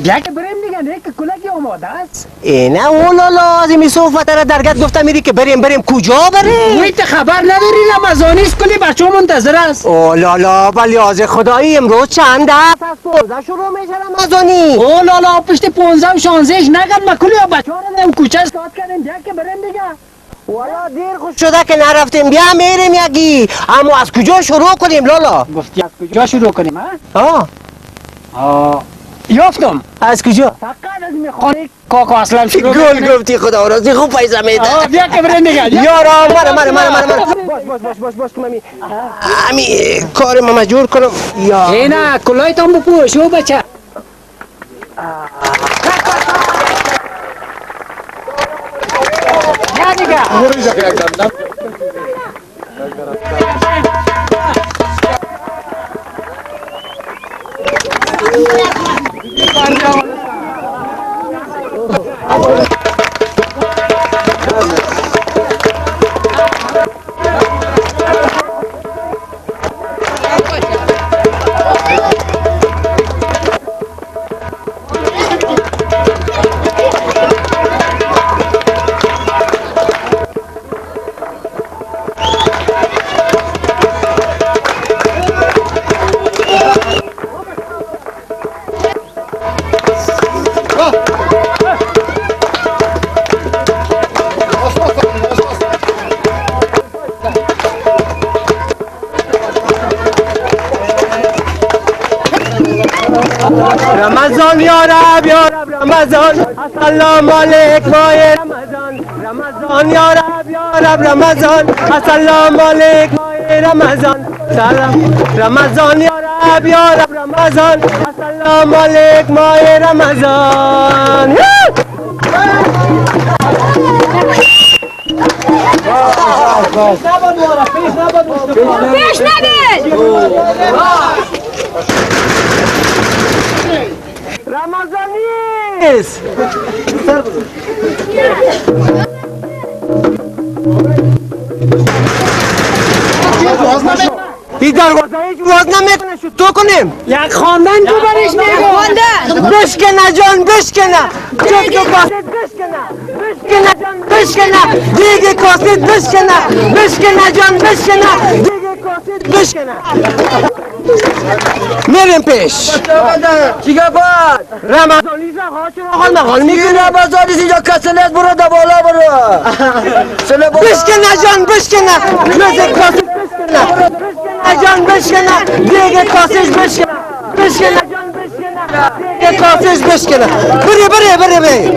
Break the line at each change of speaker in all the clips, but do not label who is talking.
بیا که بریم دیگه، نه که کلکی آماده است.
نه اولا لازمی صحبت را درگت گفتم میری که بریم کجا بریم؟
وی تو خبر نداری رمضانی است، کلی بچه منتظر است.
اولالا ولی از خدایی امروز چند است؟ از 15 شروع میشه رمضانی.
اولالا پشت 15 و 16 نگم ما کلی بچه ها رو نم کوچه استاد کردیم، بیا که بریم دیگه.
والا دیر خوش شده که نرفتیم، بیا میریم یکی. اما از کجا شروع کنیم لالا؟
گفتی از کجا شروع کنیم ها؟ یافتم.
از کجا؟
فقط از میخانه کاکا اصلا شروع
گل گفتی خدا رازی خوب پیسه میده.
بیا که بریم دیگه.
یارا باش مامی. امی کار ماما جور کنم. یا
نه کلایت هم بپوش و بچه. بیا دیگه.
رمضان یا رب رمضان السلام علیک ماه رمضان یا رب رمضان السلام علیک ماه رمضان سلام رمضان یا رب رمضان السلام علیک ماه رمضان.
پیش نبید
رمضانی است. این دروازه هیچ باز نمیکنه، شو تو کنیم
یک خواندن تو برش میگه.
بشکنه جان بشکنه جفت و کاسد بشکنه جان بشکنه دیگه کاسد بشکنه جان بشکنه دیگه کاسد بشکنه. میریم پیش چیگه باید رمضانی حال میگه رمضانی اینجا کسی نیست، برو دا بالا برو بشکنه جان بشکنه روز کاسد بشکنه جان بشکنه دیگه کاسد بشکنه جان بشکنه دیگه کاسد بشکنه. بری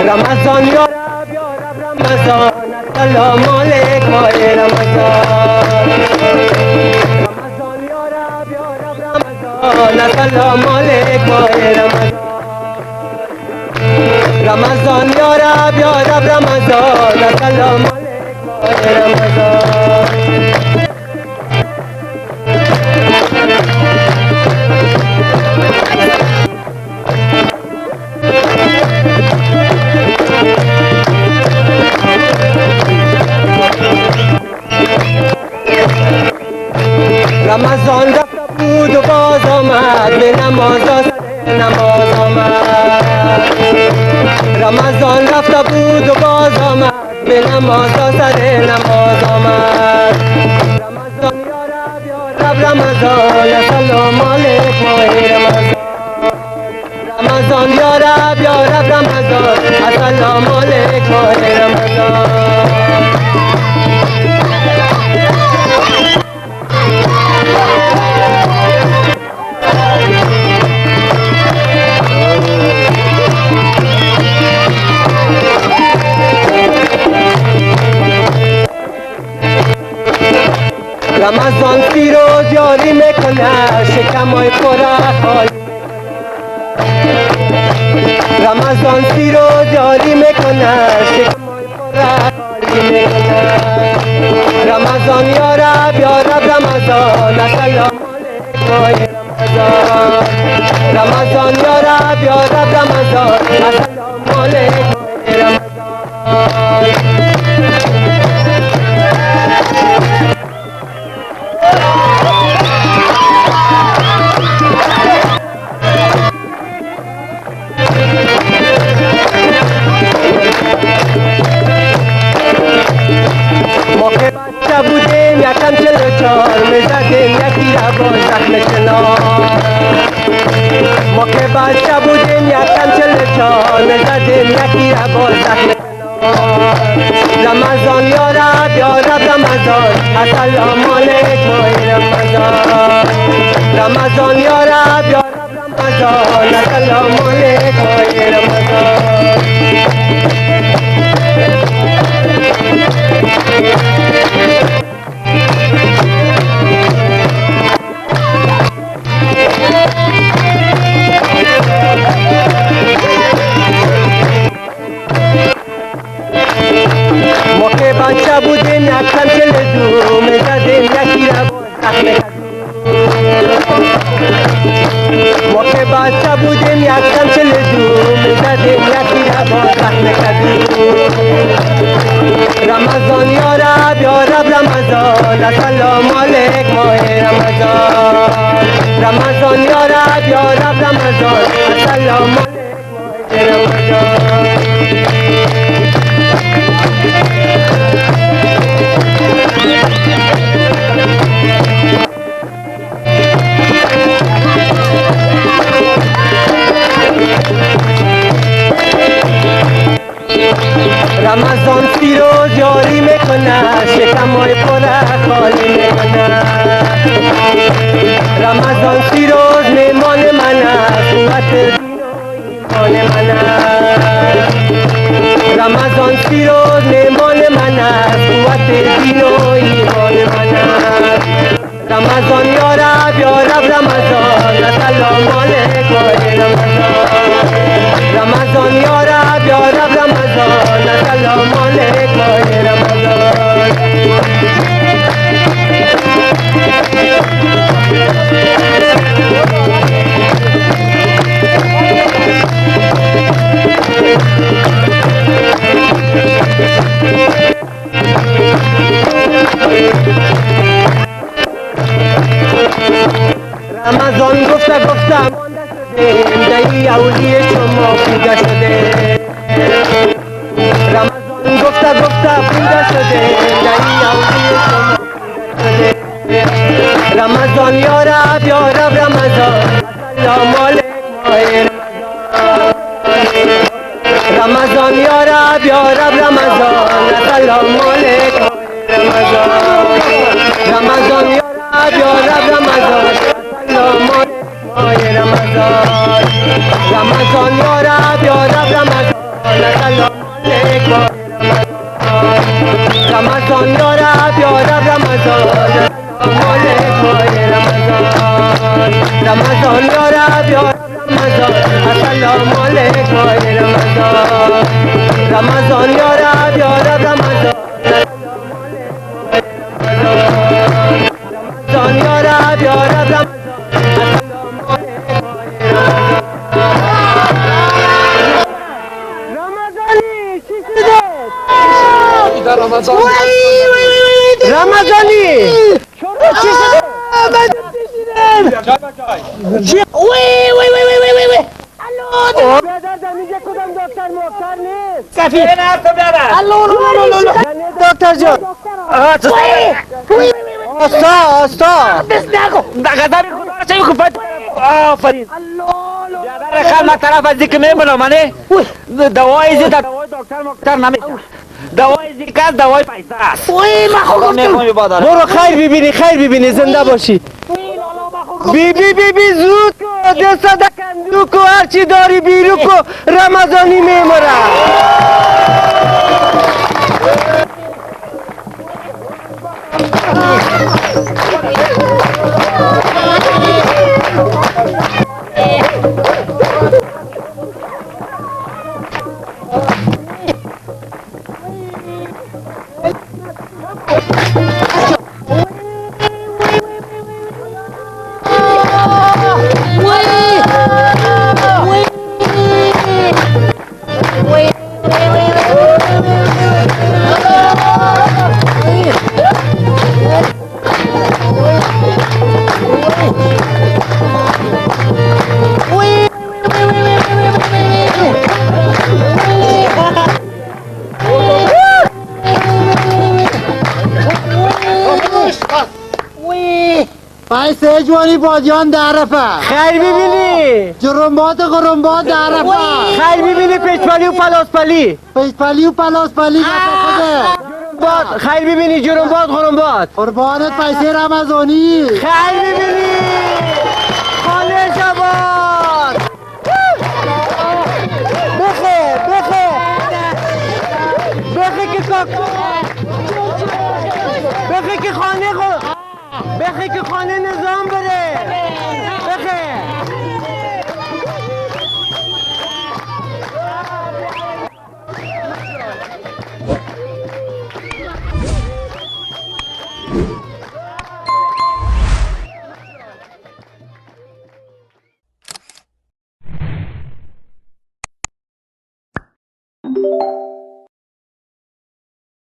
رمضان یا رب رمضان السلام علیک ماه رمضان رمضان یا رب رمضان رمضان سلام علیک ماه رمضان رمضان یا رب رمضان سلام علیک ماه رمضان رمضان رفته بود و باز آمد به نماز سر نماز آمد رمضان رفته بود و باز آمد به نماز سر نماز آمد رمضان یا رب رمضان سلام علیک ماه رمضان رمضان یا رب رمضان سلام علیک ماه رمضان رمضان سی روز یاری میکنه شکمای پره خالی رمضان سی روز یاری میکنه شکمای پره خالی میکنه رمضان یا رب رمضان سلام علیک ماه رمضان رمضان یا رب رمضان سلام علیک ماه رمضان بچه بودیم یکم 44 میزدیم یکی را با زخم چنار ما که بچه بودیم یکم 44 میزدیم یکی را با زخم چنار رمضان یا رب رمضان سلام علیک ماه رمضان رمضان یا رب رمضان سلام علیک ماه رمضان ما که بچه بودیم یکم 42 میزدیم یکی را با زخم ما که بچه بودیم یکم 42 میزدیم یکی را با زخم کدو رمضان یا رب رمضان سلام علیک ماه رمضان رمضان یا رب رمضان سلام علیک ماه رمضان رمضان سی روز یاری میکنه شکمای پره خالی میکنه رمضان سی روز میمان من است قوت دین و ایمان من است رمضان سی روز میمان من است قوت دین و ایمان من است رمضان یا رب رمضان سلام علیک ماه رمضان رمضان یا رب رمضان سلام علیک ماه رمضان رمضان گفتم مانده شده دهی اولی شما پوده شده رمضان گفتم پوده شده دهی اولی شما پوده شده رمضان یا رب رمضان سلام علیک ماه رمضان یا رب رمضان سلام علیک ماه رمضان یا رب رمضان سلام علیک ماه رمضان رمضان یا رب رمضان سلام علیک ماه رمضان یا رب رمضان سلام علیک ماه رمضان رمضان یا رب یا رمضان السلام علیک ماه رمضان رمضان یا رب یا رب رمضان رمضان یا رب یا رب رمضان رمضانی چی شده؟ رمضانی چی شده؟ دکتر جان آستا
دقدر خدا چه میخواد آفرین بیادر خیلی من طرف از دیگه میبونم منه دوای زی دوای دکتر نمیشه دوای زی کس دوای پیسه است
برو خیر ببینی زنده باشی بی زود کو دستا دکندو کو هرچی داری بیرو کو رمضانی میمره
پیسه جوانی بادیان درفه
خیر ببینی
جرنبات درفه
خیر ببینی پیچپالی و پلاسپالی
پیشپلی و پلاسپلی
خیر ببینی جرنبات
قربانت پیسه رمضانی
خیر ببینی خانه شباد بخی که خانه نظام بره بخی